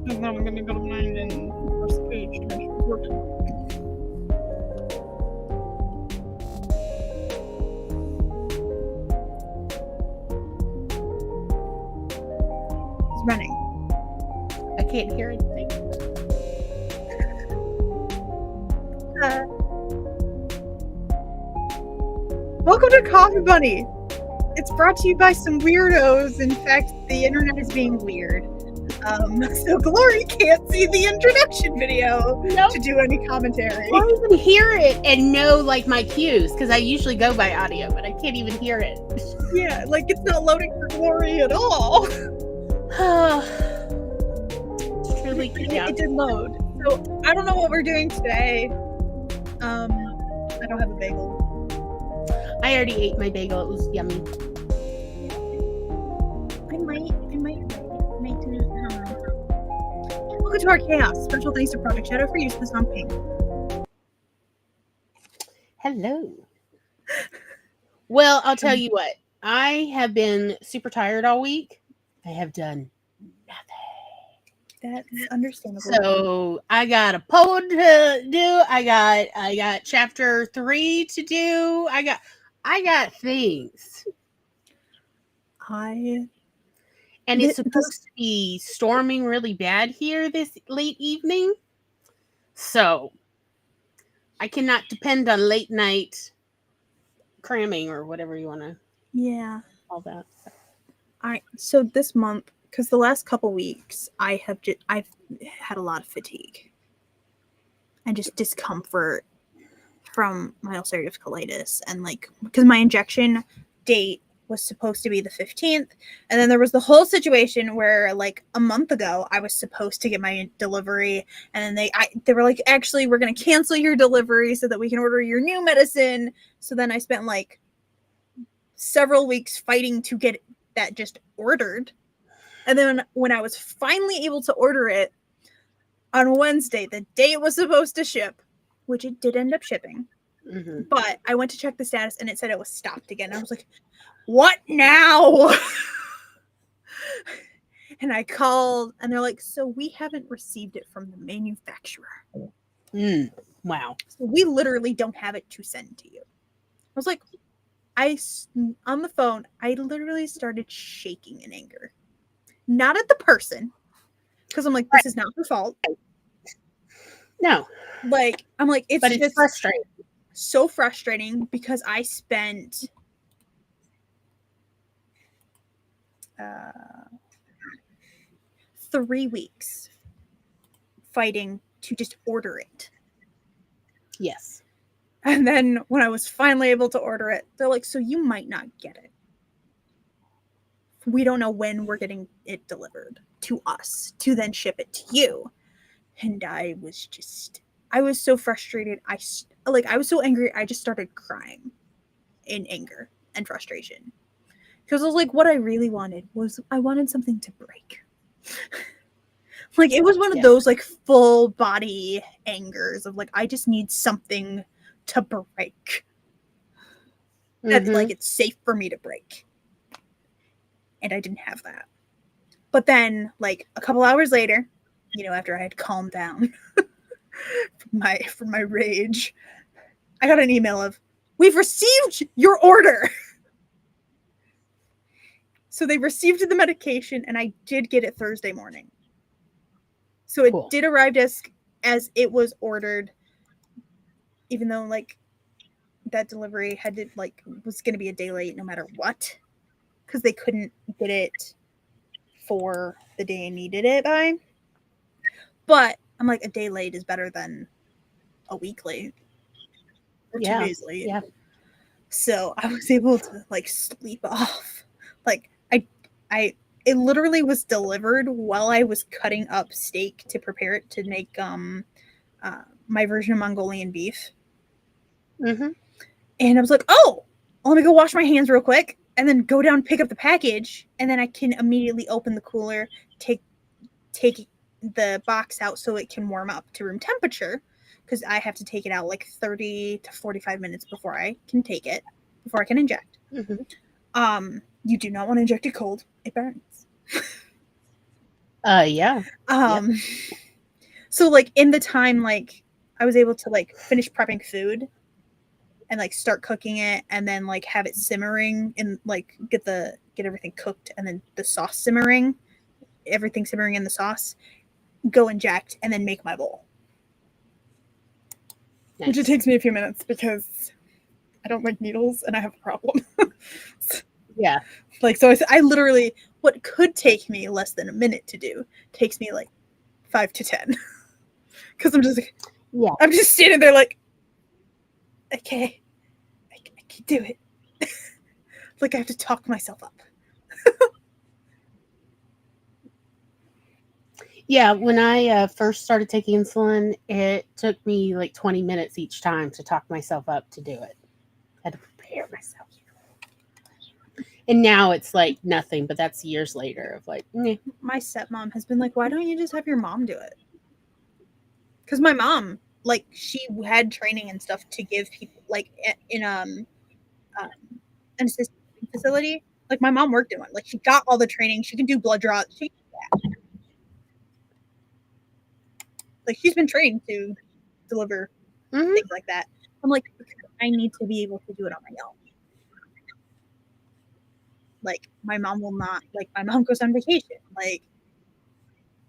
And then I'm going to go to mine and press the page to make sure it's working. It's running. I can't hear anything. Welcome to Coffee Bunny. It's brought to you by some weirdos. In fact, the internet is being weird. So Glory can't see the introduction video to do any commentary. I don't even hear it and know like my cues because I usually go by audio, but I can't even hear it. Yeah, like it's not loading for Glory at all. It's really It did load. So I don't know what we're doing today. I don't have a bagel. I already ate my bagel. It was yummy. I might do it. Welcome to our chaos. Special thanks to Project Shadow for using the song Pink. Hello. Well, I'll tell you what. I have been super tired all week. I have done nothing. That's understandable. So I got a poem to do. I got chapter 3 to do. I got things. And it's supposed to be storming really bad here this late evening. So I cannot depend on late night cramming or whatever you want to call that. All right. So this month, because the last couple weeks, I've had a lot of fatigue and just discomfort from my ulcerative colitis, and like because my injection date was supposed to be the 15th, and then there was the whole situation where like a month ago I was supposed to get my delivery, and then they were like, actually we're going to cancel your delivery so that we can order your new medicine. So then I spent like several weeks fighting to get that just ordered, and then when I was finally able to order it on Wednesday, the day it was supposed to ship, which it did end up shipping, but I went to check the status and it said it was stopped again. I was like, what now? And I called and they're like, so we haven't received it from the manufacturer. Wow. So we literally don't have it to send to you. I was like, on the phone, I literally started shaking in anger. Not at the person, because I'm like, this is not her fault. No. Like, I'm like, it's just frustrating. So frustrating because I spent 3 weeks fighting to just order it. Yes. And then when I was finally able to order it, they're like, so you might not get it. We don't know when we're getting it delivered to us to then ship it to you. And I was so frustrated. I was so angry. I just started crying in anger and frustration. Because I was like, what I really wanted was I wanted something to break. Like, it was one of those, like, full body angers of, like, I just need something to break. That, like, it's safe for me to break. And I didn't have that. But then, like, a couple hours later, you know, after I had calmed down from my rage, I got an email of, we've received your order. So they received the medication, and I did get it Thursday morning. So it did arrive as it was ordered, even though, like, that delivery was going to be a day late no matter what, because they couldn't get it for the day I needed it by. But I'm like, a day late is better than a week late or 2 days late. Yeah. So I was able to, like, sleep off. Like, it literally was delivered while I was cutting up steak to prepare it to make my version of Mongolian beef. And I was like, oh, let me go wash my hands real quick and then go down and pick up the package, and then I can immediately open the cooler, take the box out so it can warm up to room temperature, because I have to take it out like 30 to 45 minutes before I can inject. You do not want to inject it cold. It burns. Yeah. So like in the time like I was able to like finish prepping food and like start cooking it and then like have it simmering and like get everything cooked and then the sauce simmering, everything simmering in the sauce, go inject and then make my bowl. Nice. Which it takes me a few minutes because I don't like needles and I have a problem. Yeah. Like, so I literally, what could take me less than a minute to do takes me like 5 to 10. Because I'm just like, Yeah. I'm just standing there like, okay, I can do it. Like I have to talk myself up. Yeah, when I first started taking insulin, it took me like 20 minutes each time to talk myself up to do it. I had to prepare myself. And now it's like nothing, but that's years later of like, meh. My stepmom has been like, why don't you just have your mom do it? Because my mom, like, she had training and stuff to give people, like, in an assisted facility. Like, my mom worked in one. Like, she got all the training. She can do blood draws. Like, she's been trained to deliver things like that. I'm like, I need to be able to do it on my own. Like, my mom will not, like, my mom goes on vacation. Like,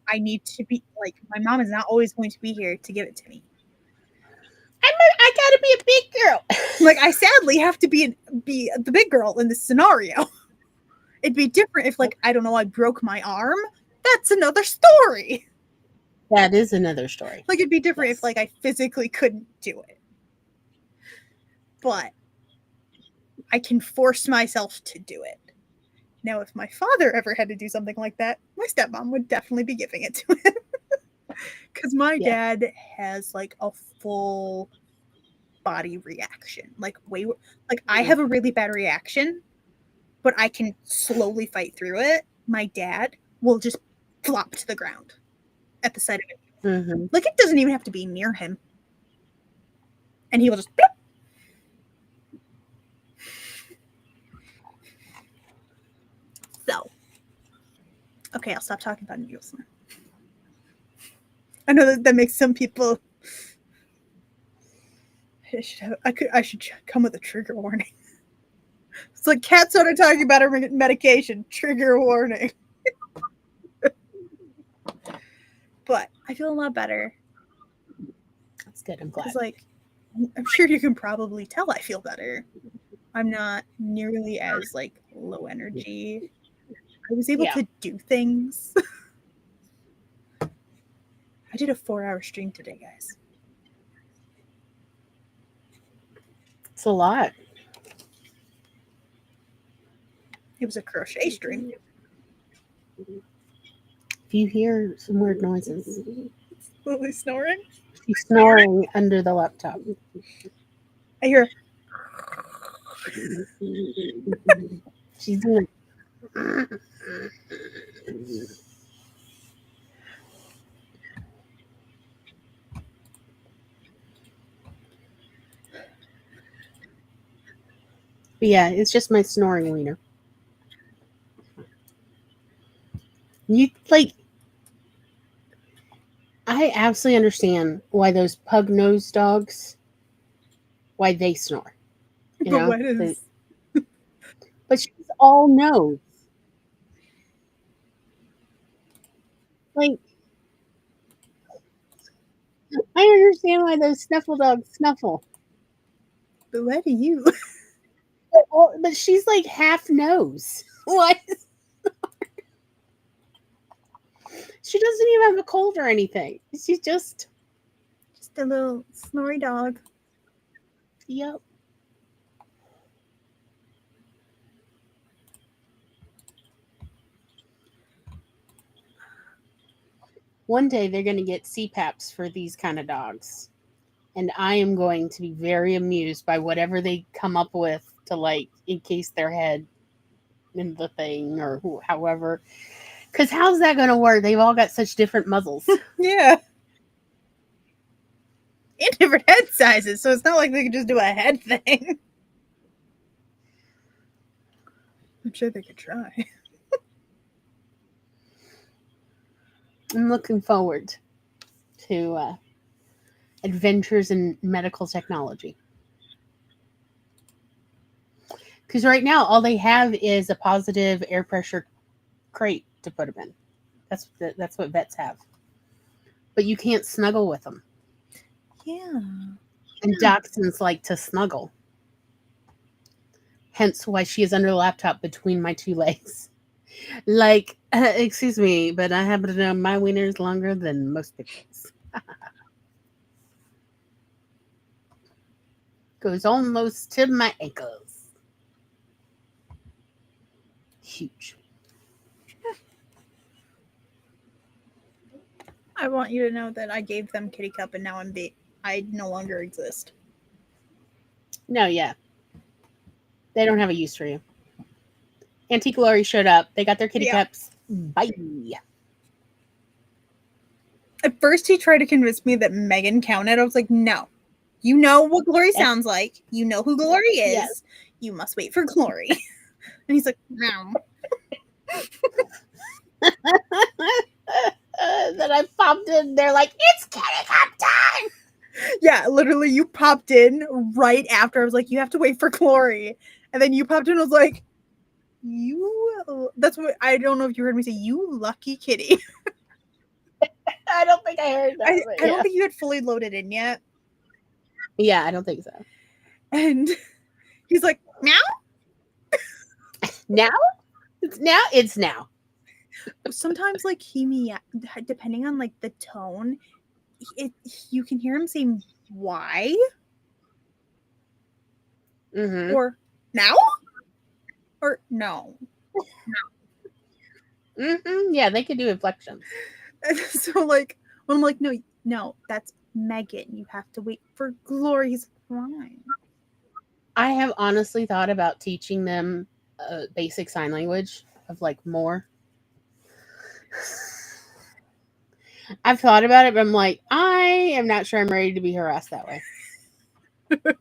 I need to be, like, my mom is not always going to be here to give it to me. I gotta be a big girl. Like, I sadly have to be the big girl in this scenario. It'd be different if, like, I don't know, I broke my arm. That's another story. That is another story. Like, it'd be different if, like, I physically couldn't do it. But I can force myself to do it. Now, if my father ever had to do something like that, my stepmom would definitely be giving it to him. Because my dad has, like, a full body reaction. Like, I have a really bad reaction, but I can slowly fight through it. My dad will just flop to the ground at the sight of it. Mm-hmm. Like, it doesn't even have to be near him. And he will just bloop. So, okay, I'll stop talking about needles now. I know that makes some people. I should come with a trigger warning. It's like Kat started talking about her medication. Trigger warning. But I feel a lot better. That's good. I'm glad. Because, like, I'm sure you can probably tell I feel better. I'm not nearly as, like, low energy. I was able to do things. I did a 4-hour stream today, guys. It's a lot. It was a crochet stream. If you hear some weird noises, Lily snoring. She's snoring under the laptop. I hear. She's doing. But yeah, it's just my snoring wiener. You like. I absolutely understand why those pug-nosed dogs, why they snore. You know, what is? But she's all nose. Like, I understand why those snuffle dogs snuffle. But why do you? But she's like half nose. What? She doesn't even have a cold or anything. She's just a little snory dog. Yep. One day they're going to get CPAPs for these kind of dogs. And I am going to be very amused by whatever they come up with to, like, encase their head in the thing or however. Because how's that going to work? They've all got such different muzzles. Yeah. And different head sizes, so it's not like they can just do a head thing. I'm sure they could try. I'm looking forward to adventures in medical technology. Because right now, all they have is a positive air pressure crate to put them in. That's what vets have. But you can't snuggle with them. Yeah. And dachshunds like to snuggle. Hence why she is under the laptop between my two legs. Like, excuse me, but I happen to know my wiener is longer than most people's. Goes almost to my ankles. Huge. I want you to know that I gave them Kitty Cup and now I no longer exist. No, yeah. They don't have a use for you. Auntie Glory showed up. They got their kitty cups. Bye. At first, he tried to convince me that Megan counted. I was like, no. You know what Glory sounds like. You know who Glory is. Yes. You must wait for Glory. And he's like, no. Then I popped in. They're like, it's kitty cup time. Yeah, literally, you popped in right after. I was like, you have to wait for Glory. And then you popped in. I was like, that's what, I don't know if you heard me say, you lucky kitty. I don't think I heard that. I don't think you had fully loaded in yet. Yeah, I don't think so. And he's like, meow? Now? It's now. Sometimes, like, depending on, like, the tone, you can hear him saying, why? Mm-hmm. Or, now? Or, no. Mm-hmm. Yeah, they could do inflections. So, like, when I'm like, no, that's Megan. You have to wait for Glory. He's fine. I have honestly thought about teaching them basic sign language of, like, more. I've thought about it, but I'm like, I am not sure I'm ready to be harassed that way. Can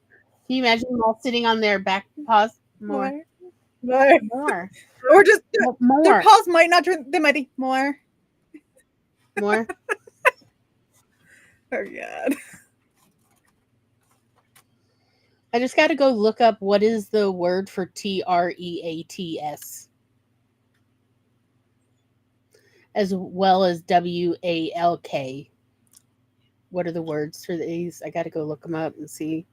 you imagine them all sitting on their back paws? More. Or just more. Their paws might not turn. They might be more. Oh God. I just got to go look up what is the word for TREATS, as well as WALK. What are the words for these? I got to go look them up and see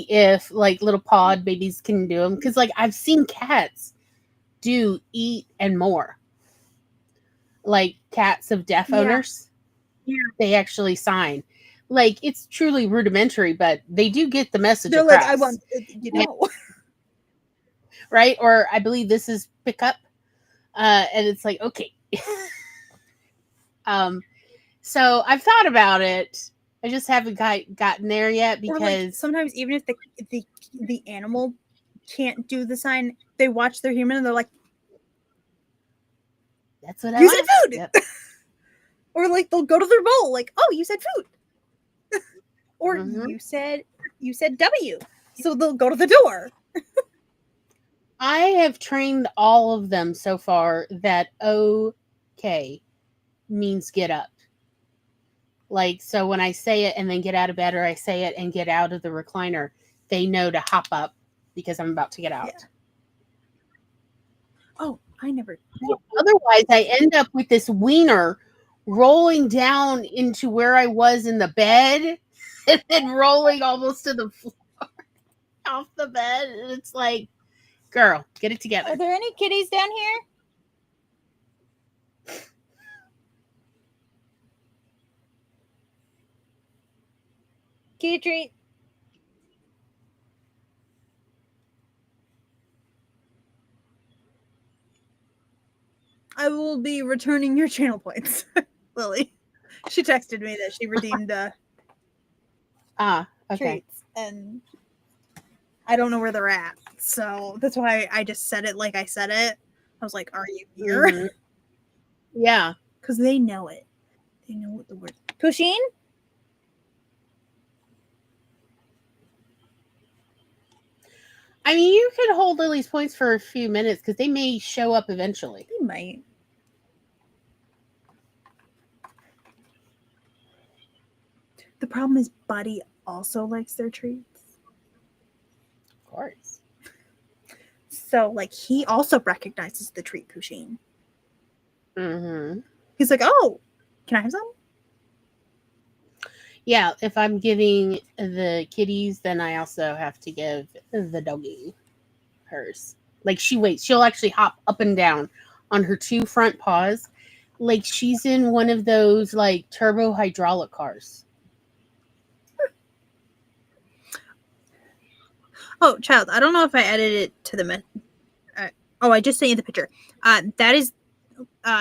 if, like, little pod babies can do them. Because, like, I've seen cats do eat and more. Like cats of deaf owners. Yeah. They actually sign. Like, it's truly rudimentary, but they do get the message They're across. like, I want, Right? Or I believe this is pick up. And it's like, okay. So I've thought about it. I just haven't gotten there yet, because like, sometimes even if the animal can't do the sign, they watch their human and they're like, that's what I want. You said food. Yep. Or like they'll go to their bowl, like, oh, you said food. Or you said W. So they'll go to the door. I have trained all of them so far that okay means get up. Like, so when I say it and then get out of bed, or I say it and get out of the recliner, they know to hop up because I'm about to get out. Yeah. Oh, I never. Otherwise, I end up with this wiener rolling down into where I was in the bed and then rolling almost to the floor off the bed. And it's like, girl, get it together. Are there any kitties down here? Kitty treat. I will be returning your channel points, Lily. She texted me that she redeemed okay. treats, and I don't know where they're at. So that's why I just said it like I said it. I was like, are you here? Mm-hmm. Yeah. Because they know it. They know what the word. Pusheen? I mean, you could hold Lily's points for a few minutes because they may show up eventually. They might. The problem is Buddy also likes their treats. Of course. So, like, he also recognizes the treat Pusheen. Mm-hmm. He's like, oh, can I have some? Yeah, if I'm giving the kitties, then I also have to give the doggy hers. Like, she waits. She'll actually hop up and down on her 2 front paws like she's in one of those, like, turbo hydraulic cars. Oh, child, I don't know if I added it to the oh, I just sent you the picture. That is,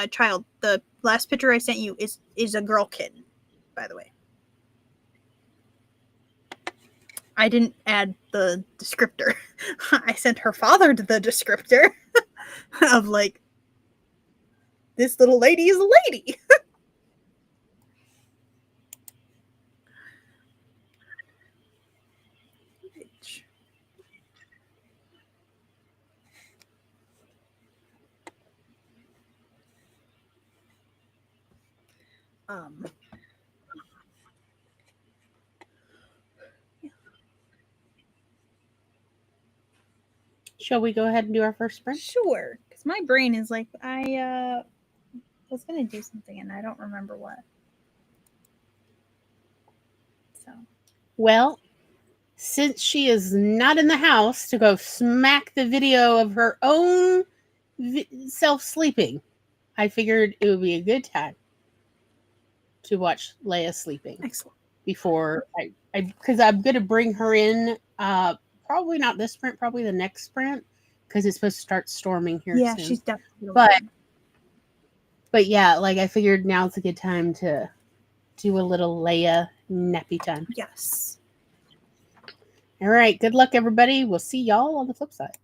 child. The last picture I sent you is a girl kitten, by the way. I didn't add the descriptor. I sent her father the descriptor of, like, this little lady is a lady. um Shall we go ahead and do our first sprint? Sure, because my brain is like, I was gonna do something and I don't remember what. So, well, since she is not in the house to go smack the video of her own self sleeping, I figured it would be a good time to watch Leia sleeping. Excellent. Before because I'm going to bring her in, probably not this sprint, probably the next sprint, because it's supposed to start storming here soon. She's definitely. But yeah, like, I figured now's a good time to do a little Leia nappy time. Yes. All right. Good luck, everybody. We'll see y'all on the flip side.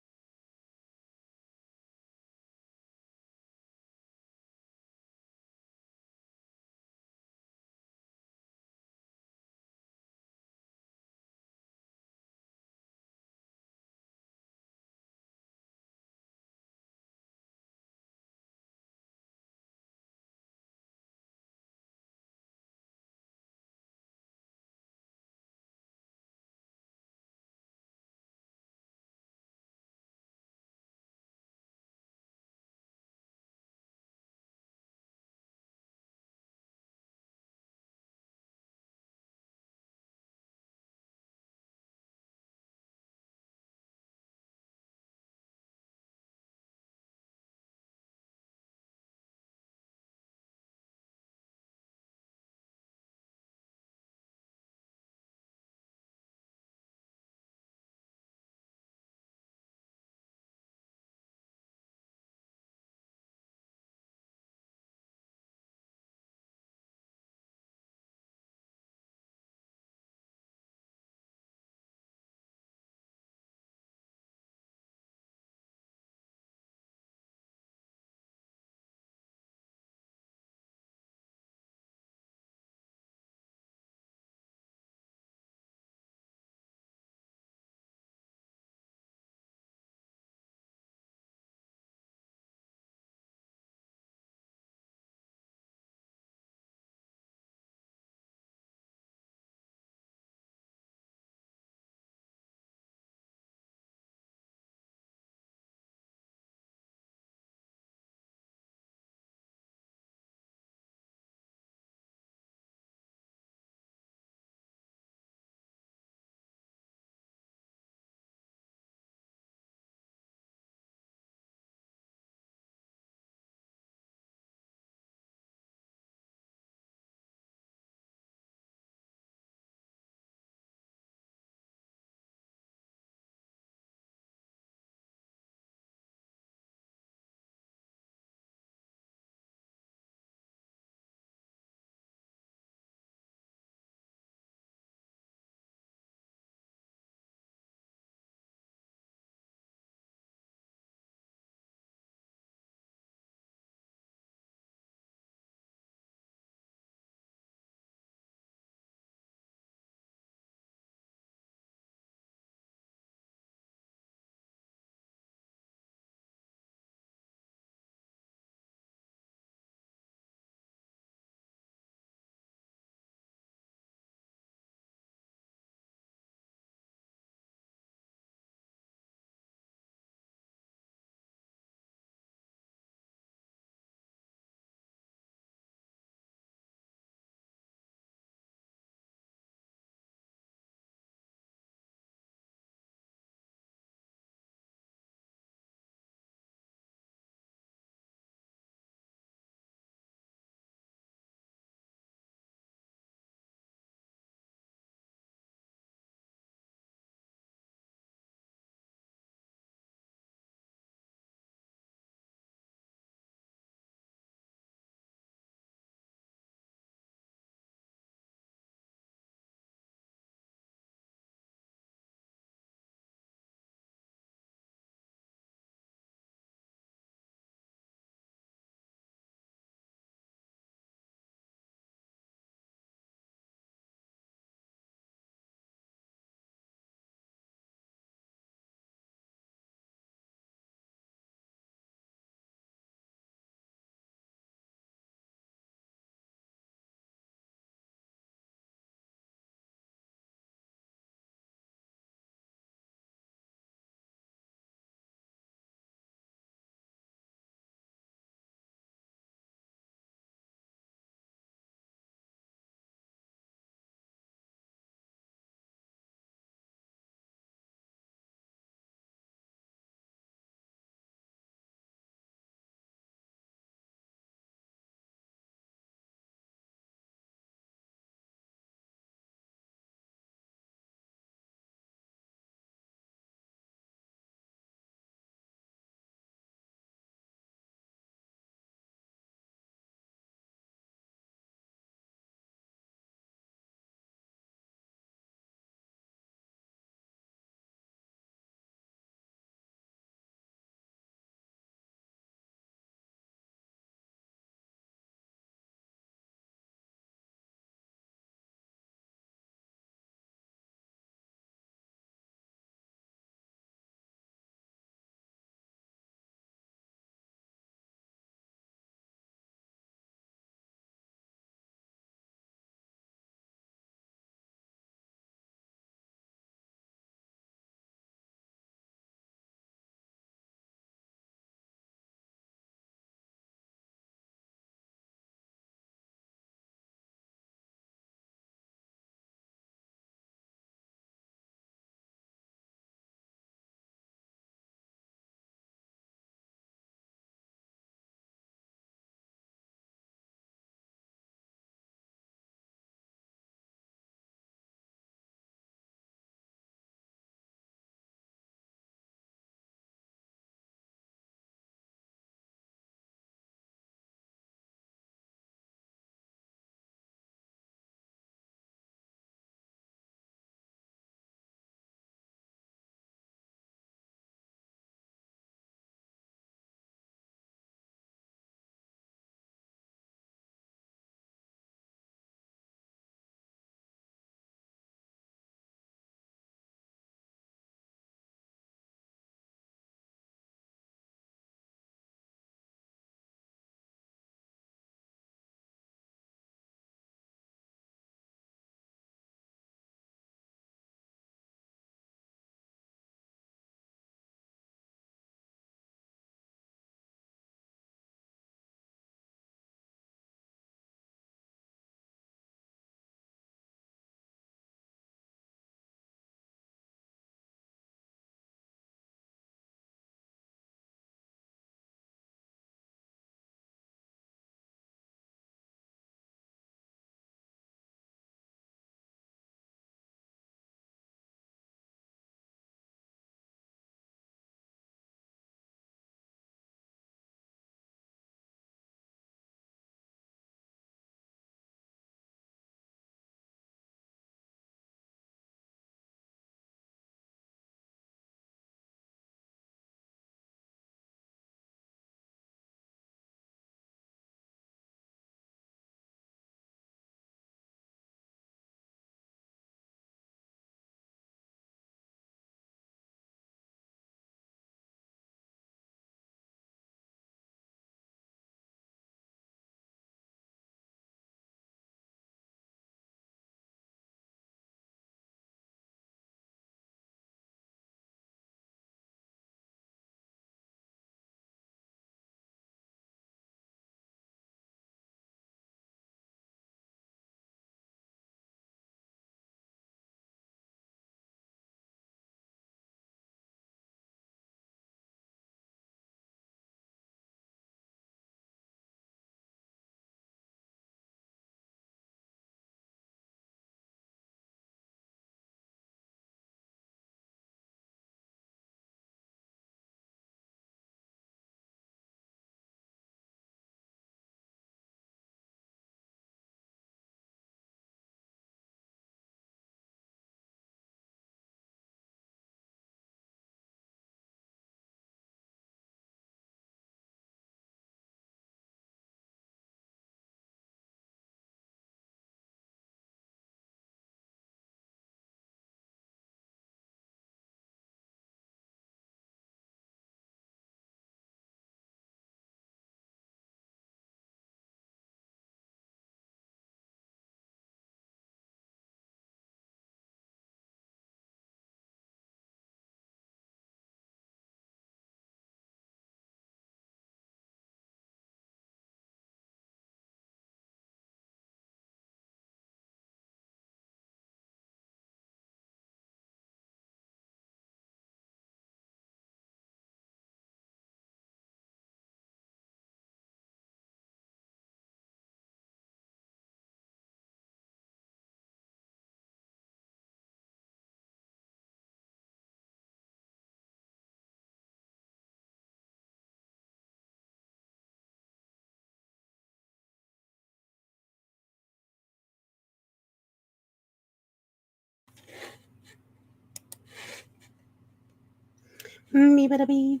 Me-ba-da-bee.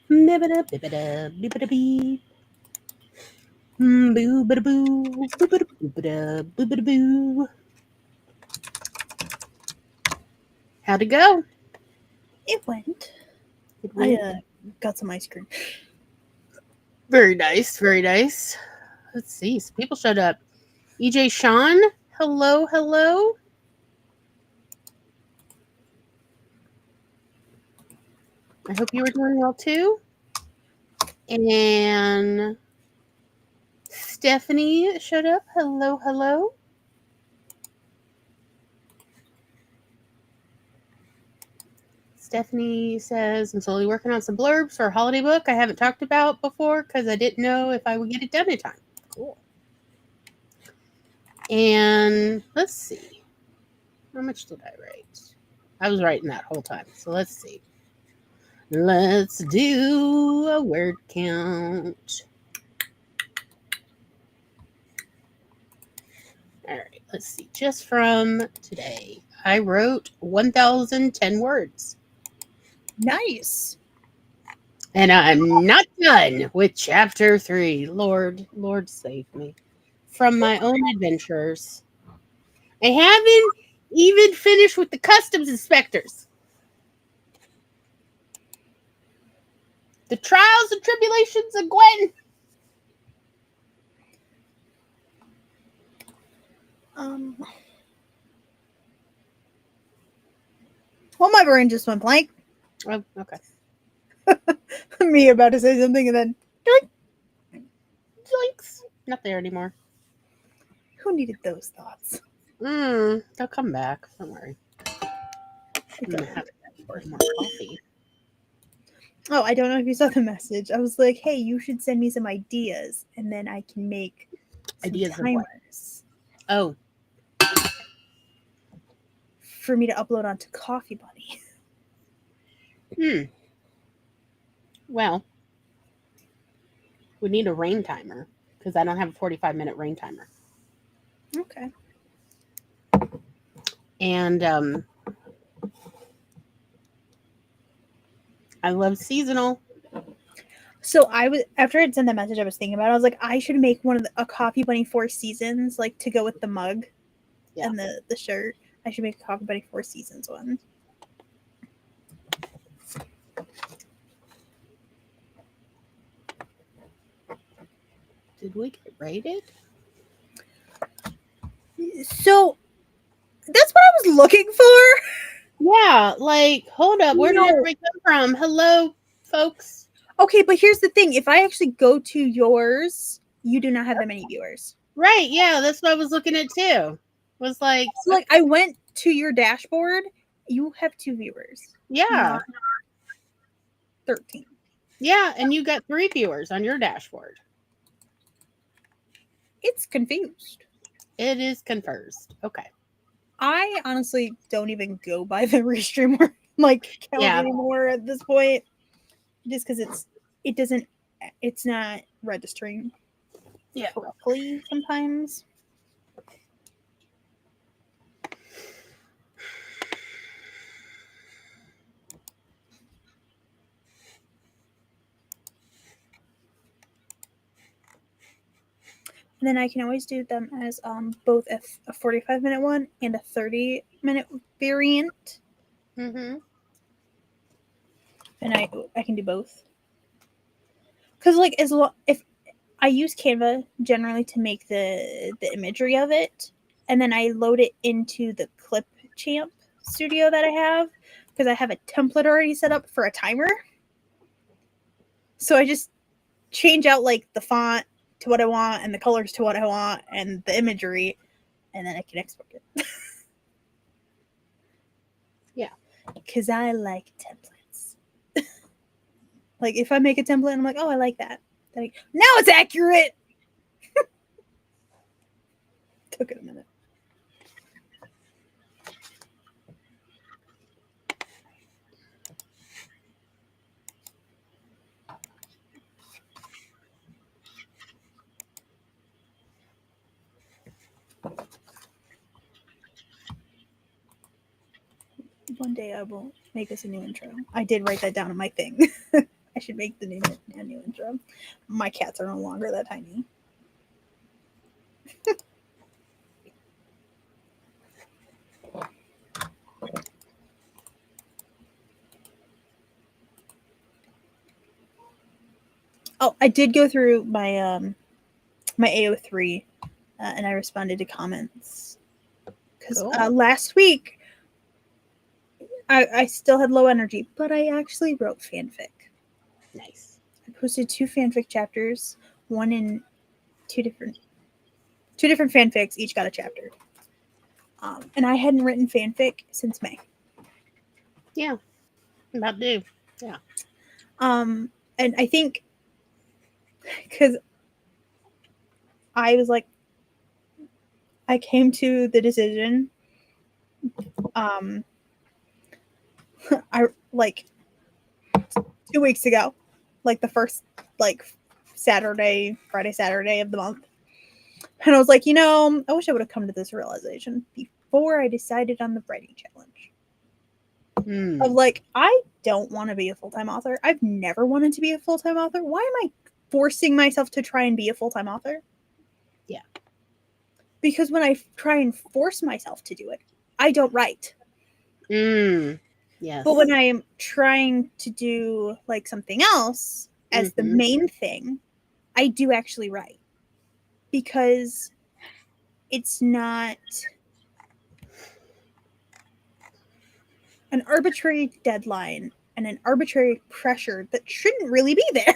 Me-ba-da-bee-ba-da, bee-ba-da-bee. Boo-ba-da-boo. Boo-ba-da-boo-ba-da, boo-ba-da-boo. How'd it go? It went. It I went. got some ice cream. Very nice. Very nice. Let's see. Some people showed up. EJ Sean. Hello. Hello. I hope you were doing well too. And Stephanie showed up. Hello. Hello. Stephanie says, I'm slowly working on some blurbs for a holiday book I haven't talked about before because I didn't know if I would get it done in time. Cool. And let's see. How much did I write? I was writing that whole time. So let's see. Let's do a word count. All right. Let's see. Just from today, I wrote 1,010 words. Nice. And I'm not done with chapter 3. Lord save me from my own adventures. I haven't even finished with the customs inspectors. The trials and tribulations of Gwen. Well, my brain just went blank. Oh, okay. Me about to say something and then Zoinks. Not there anymore. who needed those thoughts? They'll come back. Don't worry. I'm gonna have to pour more coffee. Oh, I don't know if you saw the message. I was like, hey, you should send me some ideas and then I can make some Ideas of what? timers Oh, for me to upload onto Coffee Bunny. well, we need a rain timer because I don't have a 45-minute rain timer. Okay. And I love seasonal. So I was after I'd sent that message, I was thinking about it. I was like, I should make a Coffee Bunny 4 Seasons, like to go with the mug and the shirt. I should make a Coffee Bunny 4 Seasons one. Did we get rated? So that's what I was looking for. Yeah, like, hold up. Where did everybody come from? Hello, folks. Okay, but here's the thing. If I actually go to yours, you do not have that many viewers. Right, yeah, that's what I was looking at too. Was like, So, like, I went to your dashboard. You have 2 viewers. yeah. Not 13. Yeah, and you got 3 viewers on your dashboard. It's confused. It is confused. Okay. I honestly don't even go by the restreamer like count anymore at this point. Just because it's not registering correctly sometimes. And then I can always do them as both a 45-minute one and a 30-minute variant. Mm-hmm. And I can do both. Because like if I use Canva generally to make the imagery of it, and then I load it into the Clipchamp studio that I have because I have a template already set up for a timer. So I just change out like the font to what I want and the colors to what I want and the imagery, and then I can export it. Yeah. Because I like templates. Like if I make a template and I'm like, oh, I like that. Then now it's accurate. Took it a minute. One day I will make us a new intro. I did write that down on my thing. I should make a new intro. My cats are no longer that tiny. Oh, I did go through my my AO3, and I responded to comments because Cool. last week I still had low energy, but I actually wrote fanfic. Nice. I posted 2 fanfic chapters, one in two different fanfics. Each got a chapter, and I hadn't written fanfic since May. Yeah, about due. Yeah. And I think because I was like, I came to the decision. I like 2 weeks ago, like the first Friday, Saturday of the month. And I was like, I wish I would have come to this realization before I decided on the writing challenge. Of like, I don't want to be a full-time author. I've never wanted to be a full-time author. Why am I forcing myself to try and be a full-time author? Yeah. Because when I try and force myself to do it, I don't write. Yes. But when I am trying to do like something else as the main thing, I do actually write. Because it's not an arbitrary deadline and an arbitrary pressure that shouldn't really be there.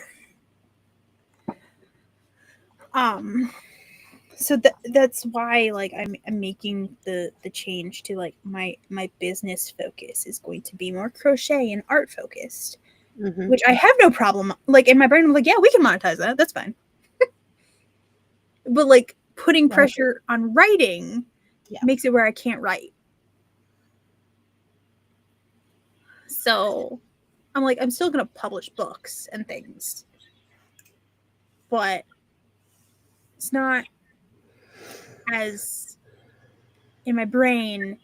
So that's why like I'm making the change to like my business focus is going to be more crochet and art focused, which I have no problem. Like in my brain, I'm like, yeah, we can monetize that. That's fine. But like putting pressure on writing makes it where I can't write. So I'm like, I'm still going to publish books and things, but it's not as in my brain.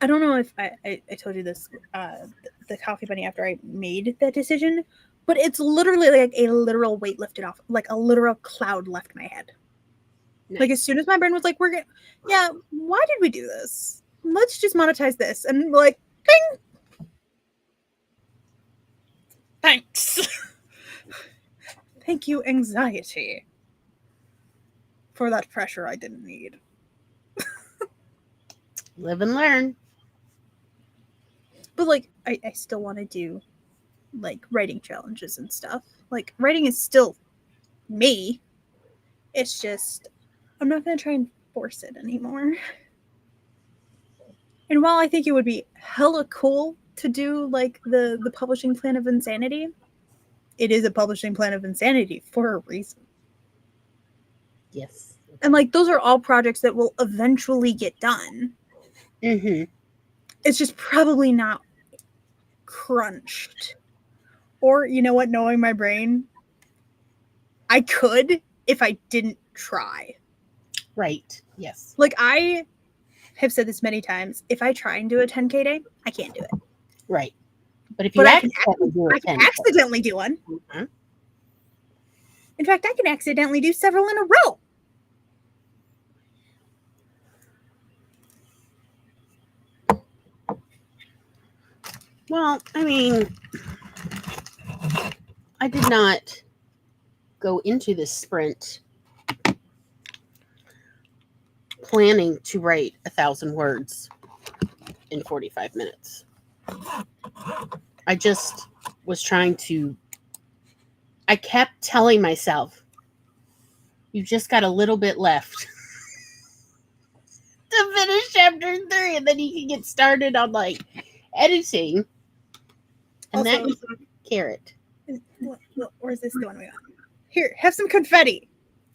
I don't know if I told you this, the coffee bunny after I made that decision, but it's literally like a literal weight lifted off, like a literal cloud left my head. Nice. Like as soon as my brain was like, why did we do this? Let's just monetize this. And like, ding! Thanks. Thank you, anxiety, for that pressure I didn't need. Live and learn. But like, I still want to do like writing challenges and stuff. Like writing is still me. It's just I'm not going to try and force it anymore. And while I think it would be hella cool to do like the publishing plan of insanity, it is a publishing plan of insanity for a reason. Yes. And like those are all projects that will eventually get done. It's just probably not crunched. Or you know what, knowing my brain, I could if I didn't try. Right. Yes. Like I have said this many times, if I try and do a 10K day, I can't do it. Right. But if you I can accidentally do one. In fact, I can accidentally do several in a row. Well, I mean, I did not go into this sprint planning to write 1,000 words in 45 minutes. I just was trying to, I kept telling myself, you just got a little bit left to finish chapter 3, and then you can get started on like editing. And also, that carrot. Or is this the one we got? Here, have some confetti.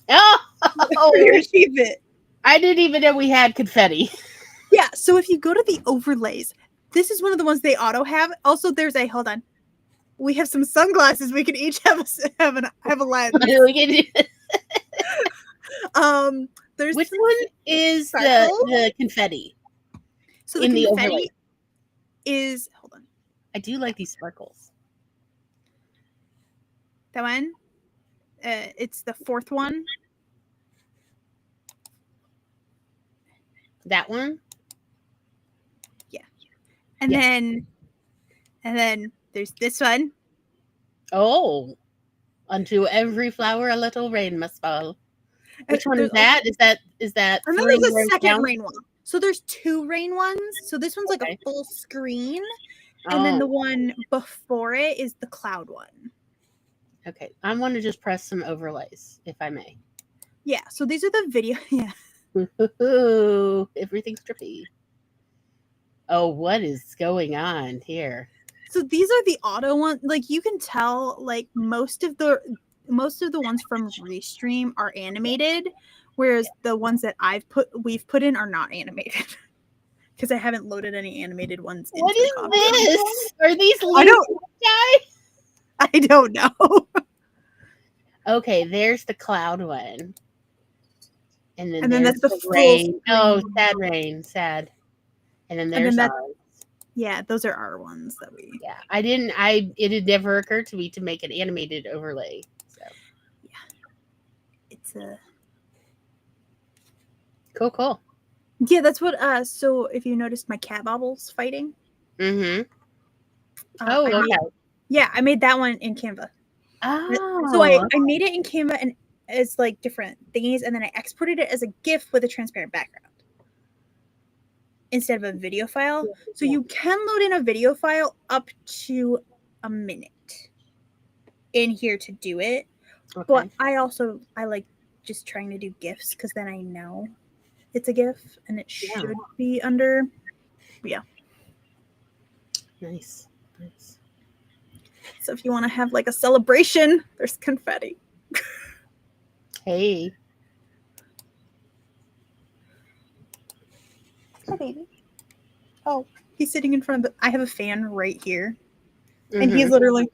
Oh, receive it. I didn't even know we had confetti. Yeah, so if you go to the overlays, this is one of the ones they auto have. Also, there's a hold on. We have some sunglasses. We can each have a lens. We can do there's which one is the confetti? So the confetti, is, hold on, I do like these sparkles. that one. It's the fourth one. That one? And Yeah. then there's this one. Oh, unto every flower a little rain must fall. Which one is There's that? Is that and then 3 there's a rows second down? rain one. So there's 2 rain ones. So this one's like a Okay. full screen. And then Oh, the one before it is the cloud one. okay. I want to just press some overlays, if I may. Yeah, so these are the video. Yeah. Ooh, everything's trippy. Oh, what is going on here? So these are the auto ones. Like you can tell, like most of the ones from Restream are animated, whereas the ones that we've put in are not animated. Because I haven't loaded any animated ones What into the is costume. this? Are these I Lucy don't guys? I don't know. Okay, there's the cloud one. And then And then there's that's the the full rain. Oh, screen. sad rain, sad. And then And then there's ours. yeah, those are our ones that we. Yeah, it had never occurred to me to make an animated overlay. So Yeah, it's a cool. yeah. That's what. So if you noticed, my cat bobbles fighting. Mm-hmm. Oh, okay. I made that one in Canva. Oh, So I made it in Canva and as like different thingies, and then I exported it as a GIF with a transparent background instead of a video file. So you can load in a video file up to a minute in here to do it. okay. But I like just trying to do GIFs because then I know it's a GIF and it should be under. Yeah. Nice. So if you want to have like a celebration, there's confetti. Hey. Hi, baby. Oh, he's sitting in front of I have a fan right here. And he's literally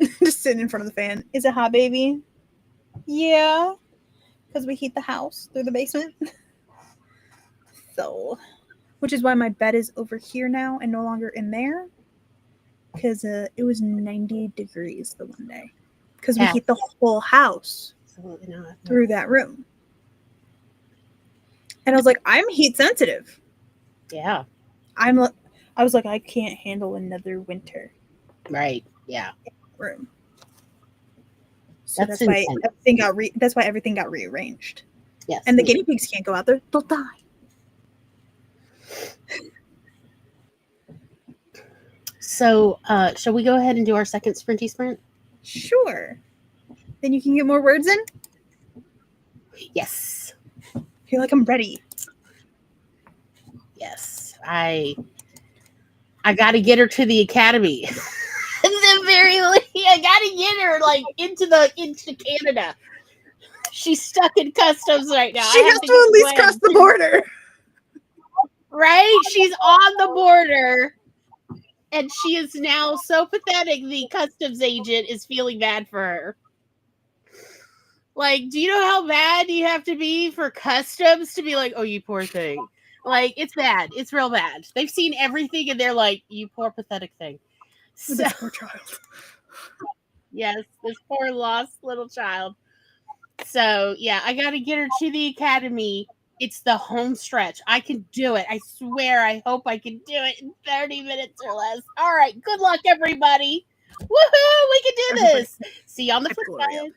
just sitting in front of the fan. Is it hot, baby? Yeah. Because we heat the house through the basement. So, which is why my bed is over here now and no longer in there. Because it was 90 degrees the one day. Because we heat the whole house through that room. And I was like, I'm heat sensitive. Yeah. I was like, I can't handle another winter. Right. Yeah. Room. So that's why everything got rearranged. Yes. And the guinea pigs can't go out there; they'll die. So, shall we go ahead and do our second sprinty sprint? Sure. Then you can get more words in. Yes. I feel like I'm ready. Yes, I got to get her to the academy. The very I got to get her like into Canada. She's stuck in customs right now. She has to at least cross the border. Right? She's on the border. And she is now so pathetic, the customs agent is feeling bad for her. Like, do you know how bad you have to be for customs to be like, oh, you poor thing? Like, it's bad. It's real bad. They've seen everything and they're like, you poor pathetic thing. So, this poor child. Yes, this poor lost little child. So, yeah, I got to get her to the academy. It's the home stretch. I can do it. I swear. I hope I can do it in 30 minutes or less. All right. Good luck, everybody. Woohoo! We can do this. See you on the flip side.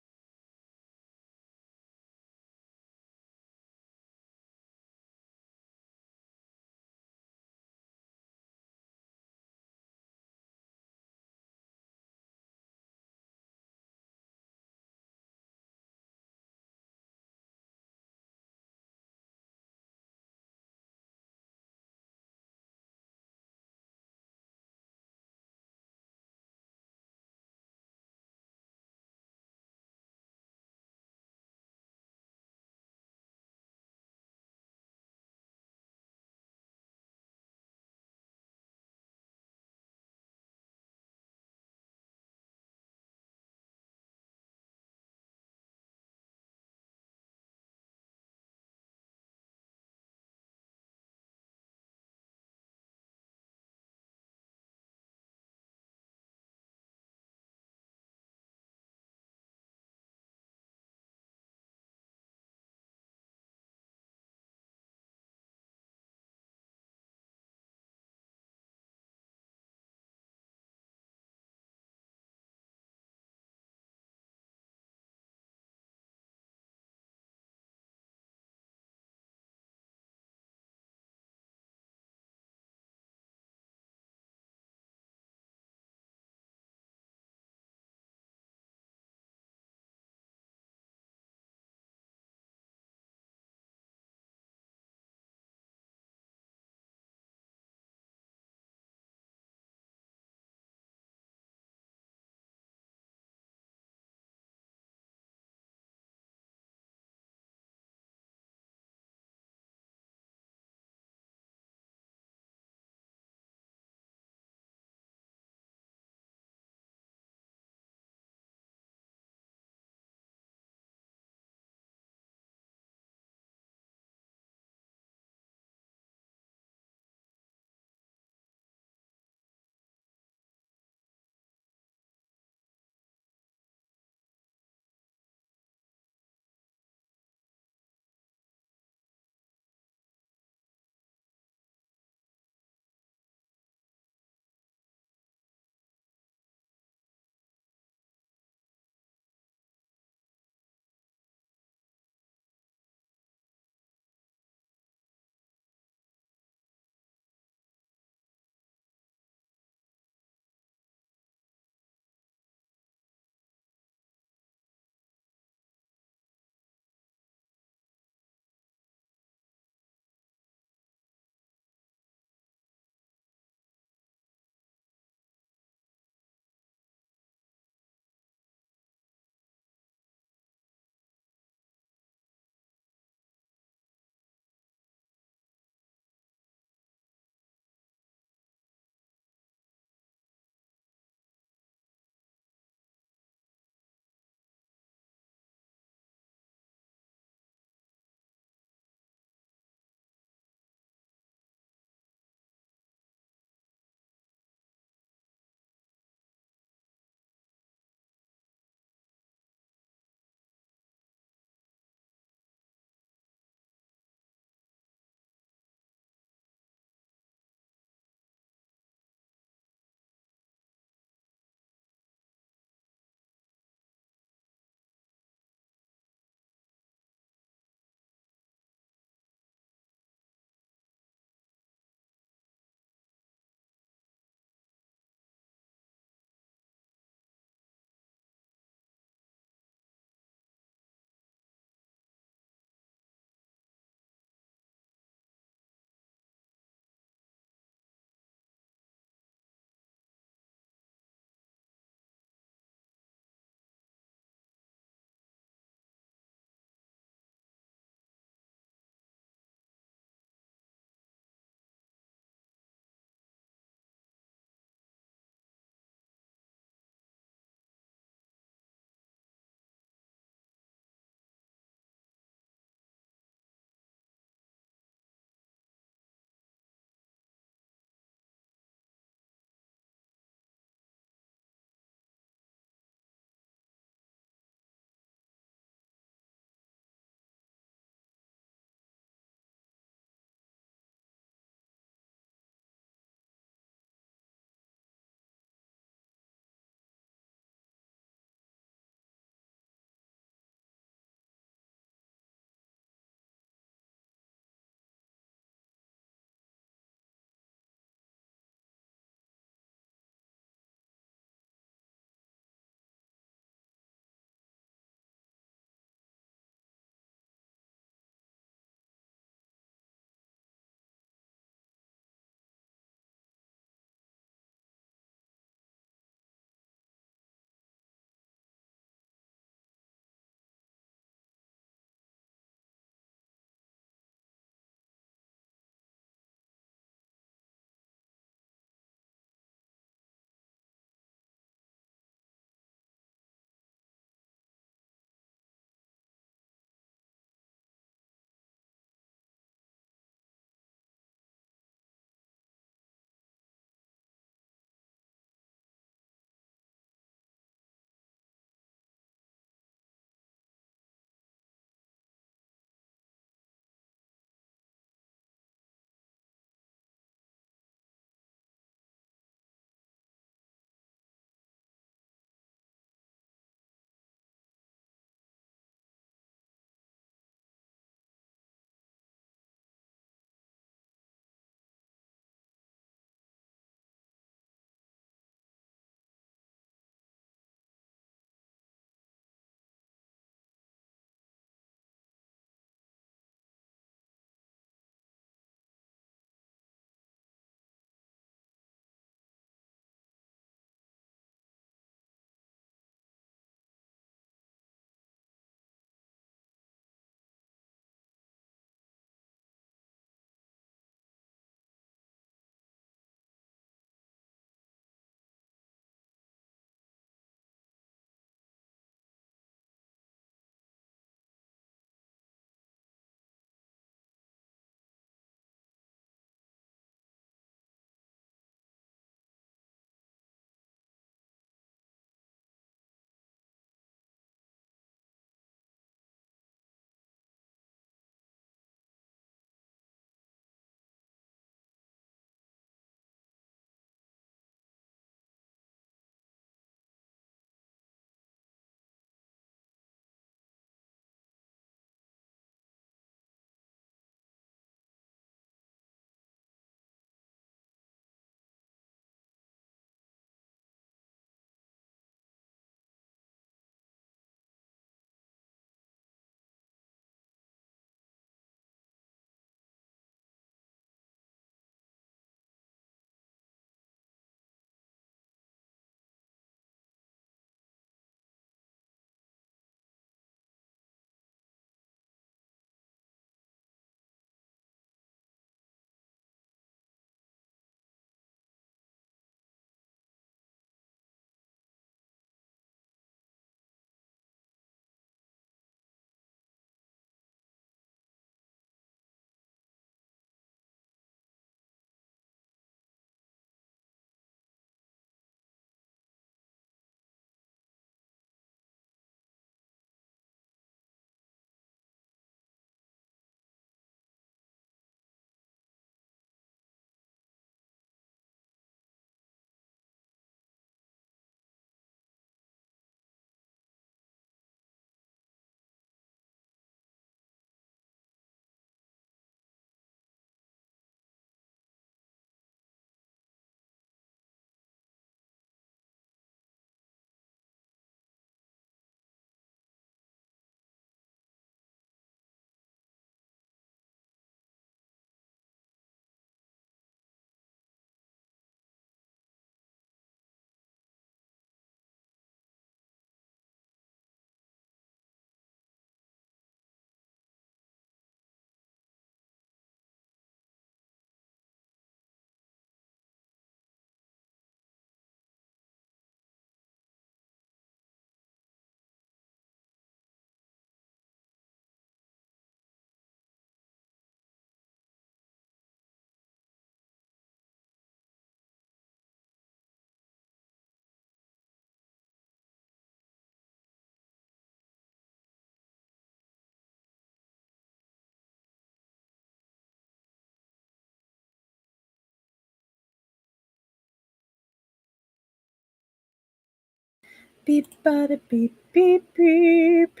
Beep, bada, beep, beep, beep.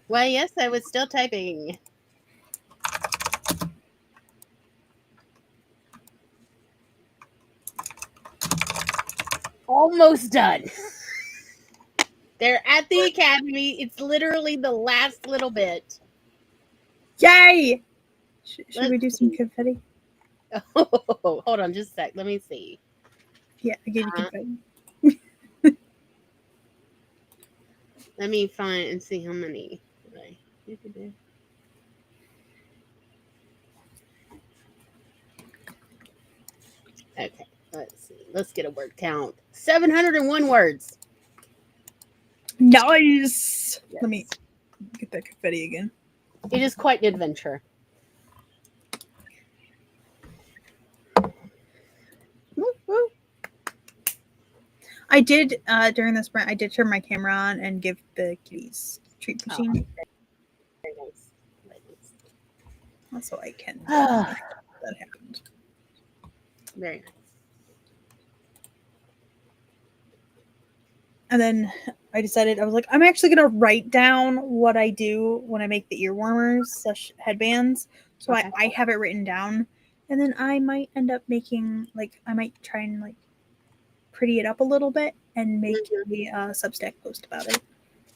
Why, yes, I was still typing. Almost done. They're at the academy. It's literally the last little bit. Yay! Should we do some confetti? Oh, hold on just a sec. Let me see. Yeah, I gave you confetti. Let me find and see how many. Okay, let's see. Let's get a word count. 701 words. Nice! Yes. Let me get that confetti again. It is quite an adventure. Woo, woo. I did, during the sprint, I did turn my camera on and give the kitties treat machine. Very nice. Very nice. So I can. That happened. Very nice. And then I decided, I was like, I'm actually going to write down what I do when I make the ear warmers / headbands. So Okay. I have it written down. And then I might end up making, like, I might try and, like, pretty it up a little bit and make a Substack post about it.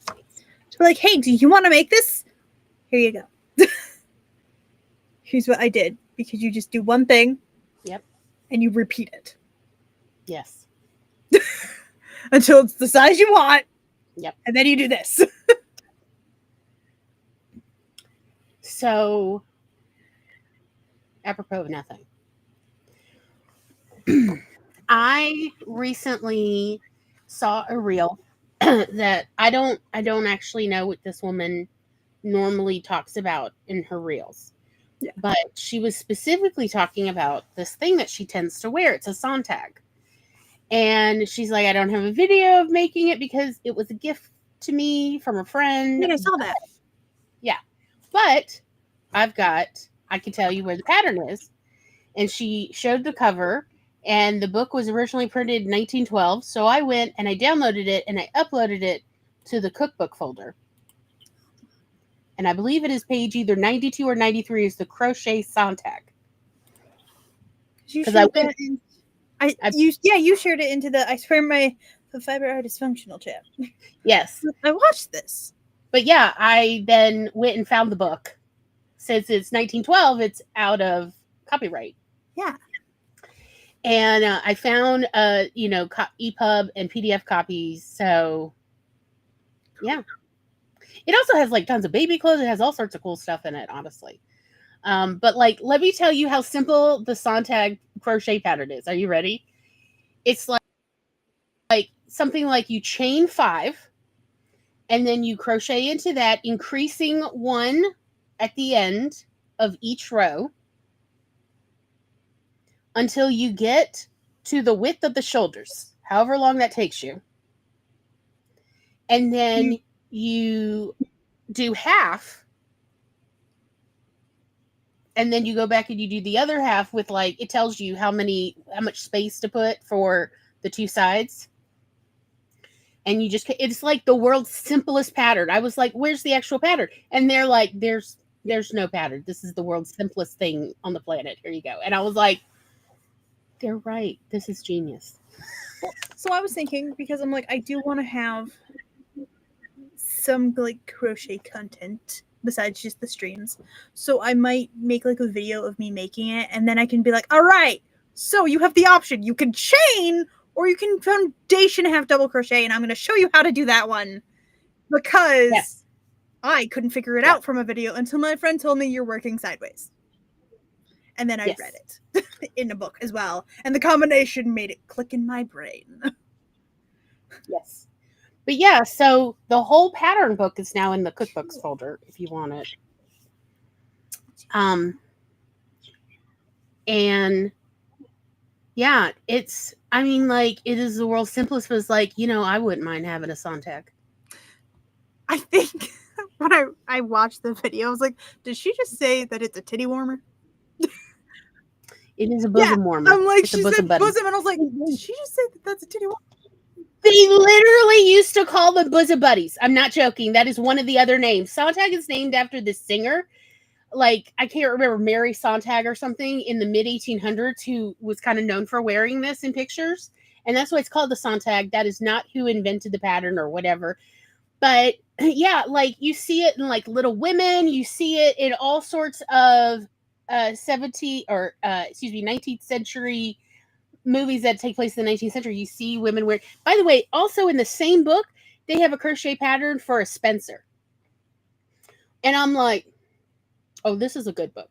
So we're like, hey, do you want to make this? Here you go. Here's what I did. Because you just do one thing. Yep. And you repeat it. Yes. Until it's the size you want. Yep. And then you do this. So, apropos of nothing. I recently saw a reel that I don't actually know what this woman normally talks about in her reels. Yeah. But she was specifically talking about this thing that she tends to wear. It's a Sontag. And she's like, I don't have a video of making it because it was a gift to me from a friend. I saw that. Yeah. But I can tell you where the pattern is. And she showed the cover, and the book was originally printed in 1912. So I went and I downloaded it and I uploaded it to the cookbook folder. And I believe it is page either 92 or 93 is the crochet Sontag. Because I went. You shared it into the I swear the fiber artist functional chat. Yes. I watched this. But yeah, I then went and found the book. Since it's 1912, it's out of copyright. Yeah. And I found EPUB and PDF copies. So yeah. It also has like tons of baby clothes. It has all sorts of cool stuff in it, honestly. But like, let me tell you how simple the Sontag crochet pattern is. Are you ready? It's like something like you chain 5 and then you crochet into that, increasing 1 at the end of each row until you get to the width of the shoulders, however long that takes you. And then you do half, and then you go back and you do the other half with, like, it tells you how much space to put for the two sides. And it's like the world's simplest pattern. I was like, where's the actual pattern? And they're like, there's no pattern. This is the world's simplest thing on the planet. Here you go. And I was like, they're right. This is genius. So I was thinking, because I'm like, I do want to have some like crochet content besides just the streams. So I might make like a video of me making it, and then I can be like, all right, so you have the option. You can chain or you can foundation have double crochet, and I'm going to show you how to do that one. Because I couldn't figure it out from a video until my friend told me you're working sideways. And then I read it in a book as well. And the combination made it click in my brain. Yes. But yeah, so the whole pattern book is now in the cookbooks folder if you want it. And yeah, it is the world's simplest, but it's like, I wouldn't mind having a Sontag. I think when I watched the video, I was like, did she just say that it's a titty warmer? It is a bosom warmer. I'm like, it's she a bosom said buddy. bosom, and I was like, did she just say that that's a titty warmer? They literally used to call them bosom buddies. I'm not joking. That is one of the other names. Sontag is named after this singer. Like, I can't remember, Mary Sontag or something in the mid 1800s, who was kind of known for wearing this in pictures. And that's why it's called the Sontag. That is not who invented the pattern or whatever. But yeah, like you see it in like Little Women. You see it in all sorts of 19th century movies that take place in the 19th century. You see women wear. By the way, also in the same book, they have a crochet pattern for a Spencer. And I'm like, oh, this is a good book.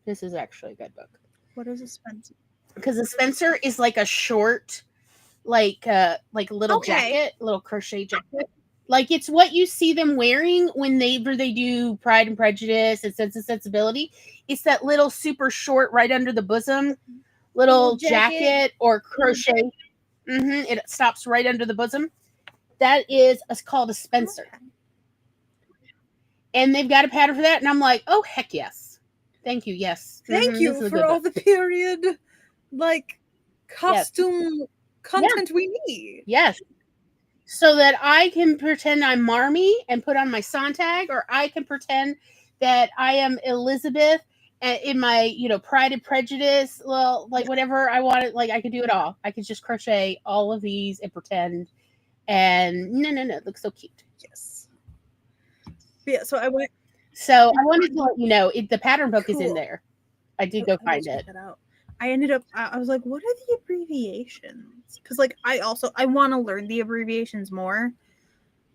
This is actually a good book. What is a Spencer? Because a Spencer is like a short, like little jacket, little crochet jacket. Like it's what you see them wearing whenever they do Pride and Prejudice and Sense and Sensibility. It's that little super short, right under the bosom, little jacket or crochet. It stops right under the bosom. That is called a Spencer. Okay. And they've got a pattern for that. And I'm like, oh, heck yes. Thank you. Yes. Thank you for all the period, like, costume content we need. Yes. So that I can pretend I'm Marmee and put on my Sontag, or I can pretend that I am Elizabeth in my, Pride and Prejudice, well, like whatever I wanted. Like I could do it all. I could just crochet all of these and pretend. And no, it looks so cute. Yes. Yeah, so I wanted to let you know the pattern book is in there. I did go find it. I ended up, I was like, what are the abbreviations? Because like I want to learn the abbreviations more.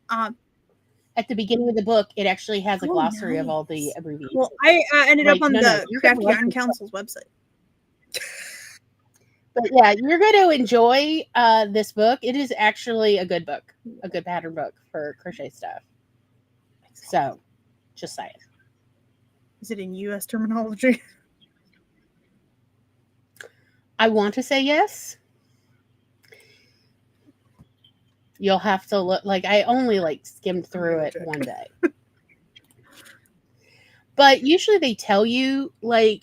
At the beginning of the book, it actually has a glossary of all the abbreviations. Well, I ended up on the Crafty Yarn Council's website. But yeah, you're going to enjoy this book. It is actually a good book, a good pattern book for crochet stuff. So, just saying. Is it in U.S. terminology? I want to say yes. You'll have to look. Like, I only skimmed through it one day. But usually they tell you,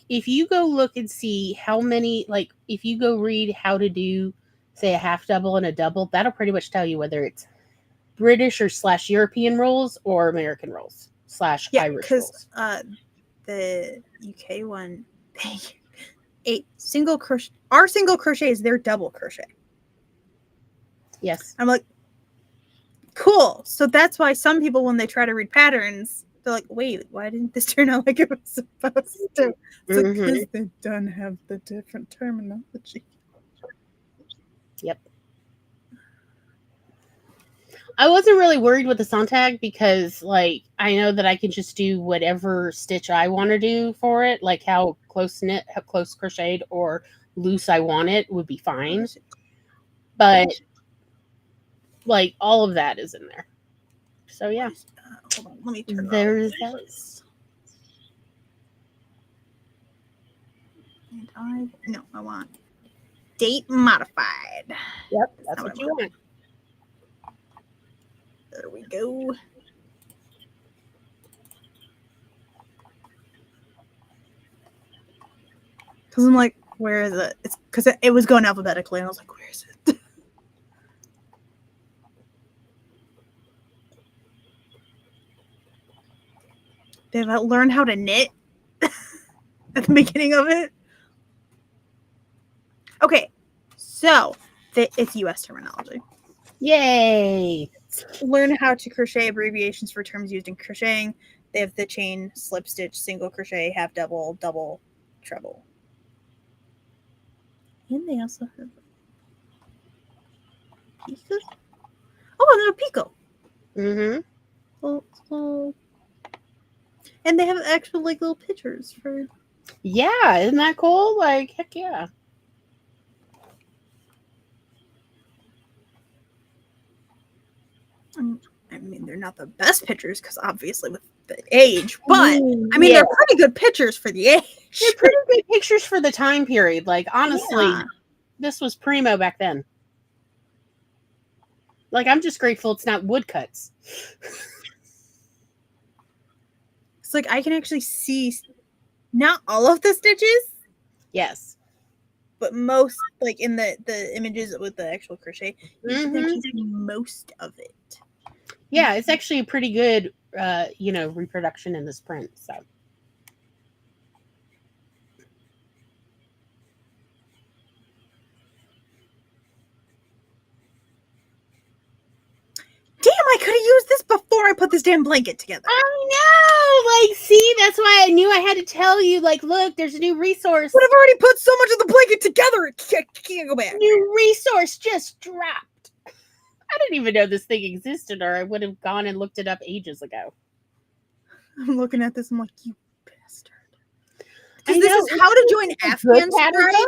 if you go look and see how many, if you go read how to do, say, a half double and a double, that'll pretty much tell you whether it's British or / European rules or American rules / Irish rules. The UK one, single crochet. Our single crochet is their double crochet. Yes. I'm like, cool. So that's why some people, when they try to read patterns, they're like, wait, why didn't this turn out like it was supposed to? It's because they don't have the different terminology. Yep. I wasn't really worried with the Sontag because, I know that I can just do whatever stitch I want to do for it, like how close knit, how close crocheted, or loose I want it would be fine. But, all of that is in there. So, yeah. Hold on, let me turn There's that. And I want date modified. Yep, that's what you want. There we go. Because I'm like, where is it? It's because it was going alphabetically, and I was like, where is it? They've learned how to knit at the beginning of it. Okay, so it's U.S. terminology. Yay! Learn how to crochet abbreviations for terms used in crocheting. They have the chain, slip stitch, single crochet, half double, double, treble. And they also have pieces. Oh, and a picot. Mm-hmm. And they have actual little pictures for. Yeah, isn't that cool? Heck yeah. I mean, they're not the best pictures because obviously with the age, but I mean, they're pretty good pictures for the age. They're pretty good pictures for the time period. Honestly, this was primo back then. I'm just grateful it's not woodcuts. It's I can actually see not all of the stitches. Yes. but most like in the images with the actual crochet, they're teaching most of it. Yeah, it's actually a pretty good, reproduction in this print. So. Damn, I could have used this before I put this damn blanket together. I know! Like, see, that's why I knew I had to tell you, like, look, there's a new resource. But I've already put so much of the blanket together, it can't go back. New resource just dropped. I didn't even know this thing existed, or I would have gone and looked it up ages ago. I'm looking at this, I'm like, you bastard. Because this is how to join Afghan stripes.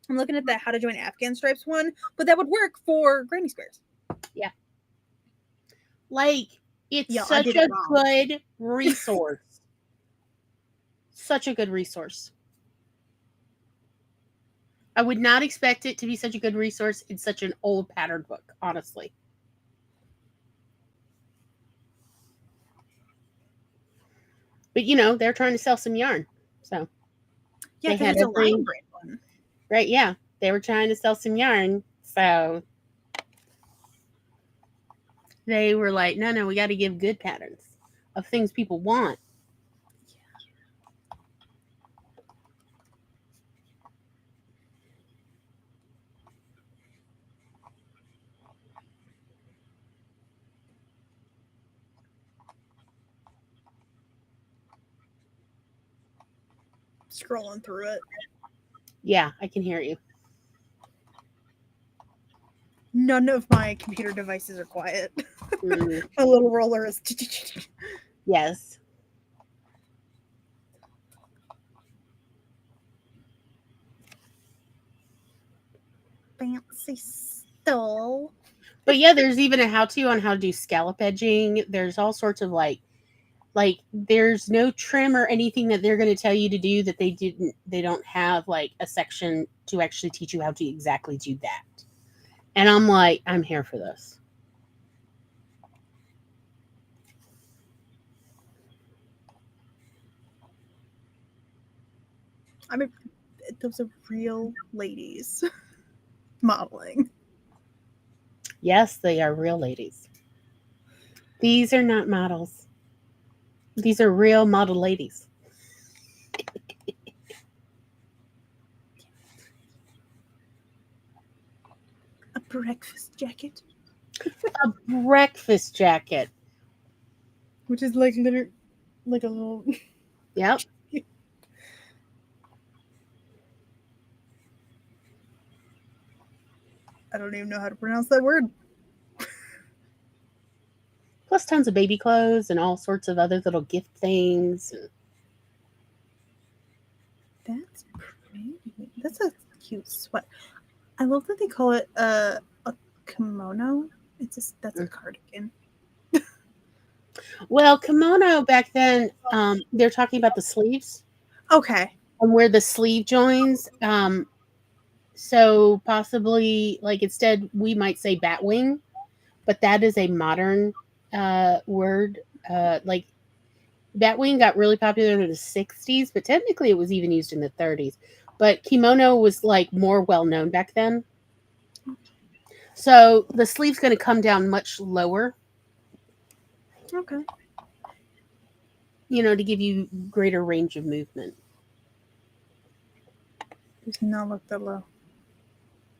I'm looking at that how to join Afghan stripes one, but that would work for granny squares. Yeah. Like, it's such a good resource. Such a good resource. I would not expect it to be such a good resource in such an old pattern book, honestly. But, they're trying to sell some yarn. So, yeah, they had a Lion Brand one. Right, yeah. They were trying to sell some yarn. So, they were like, no, we got to give good patterns of things people want. Scrolling through it. Yeah, I can hear you. None of my computer devices are quiet. My little roller is. Yes. Fancy stole. But yeah, there's even a how-to on how to do scallop edging. There's all sorts of like there's no trim or anything that they're going to tell you to do that they don't have like a section to actually teach you how to exactly do that. And I'm like, I'm here for this. I mean, those are real ladies modeling. Yes, they are real ladies. These are not models. These are real model ladies. A breakfast jacket. A breakfast jacket. Which is like literally like a little. Yep. I don't even know how to pronounce that word. Plus tons of baby clothes and all sorts of other little gift things. That's pretty. That's a cute sweat. I love that they call it a kimono. That's a cardigan. Well, kimono back then, they're talking about the sleeves. Okay. And where the sleeve joins. So possibly, like, instead we might say batwing, but that is a modern word. Like, batwing got really popular in the 60s, but technically it was even used in the 30s. But kimono was like more well known back then. So the sleeve's going to come down much lower. Okay. To give you greater range of movement. Does not look that low.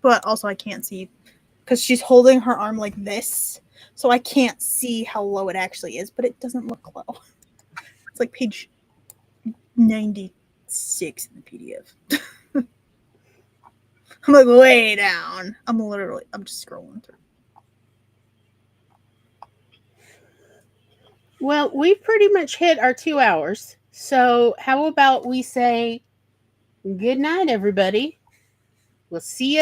But also I can't see because she's holding her arm like this. So I can't see how low it actually is, but it doesn't look low. It's like page 96 in the PDF. I'm like way down. I'm just scrolling through. Well, we've pretty much hit our 2 hours. So how about we say good night, everybody. We'll see you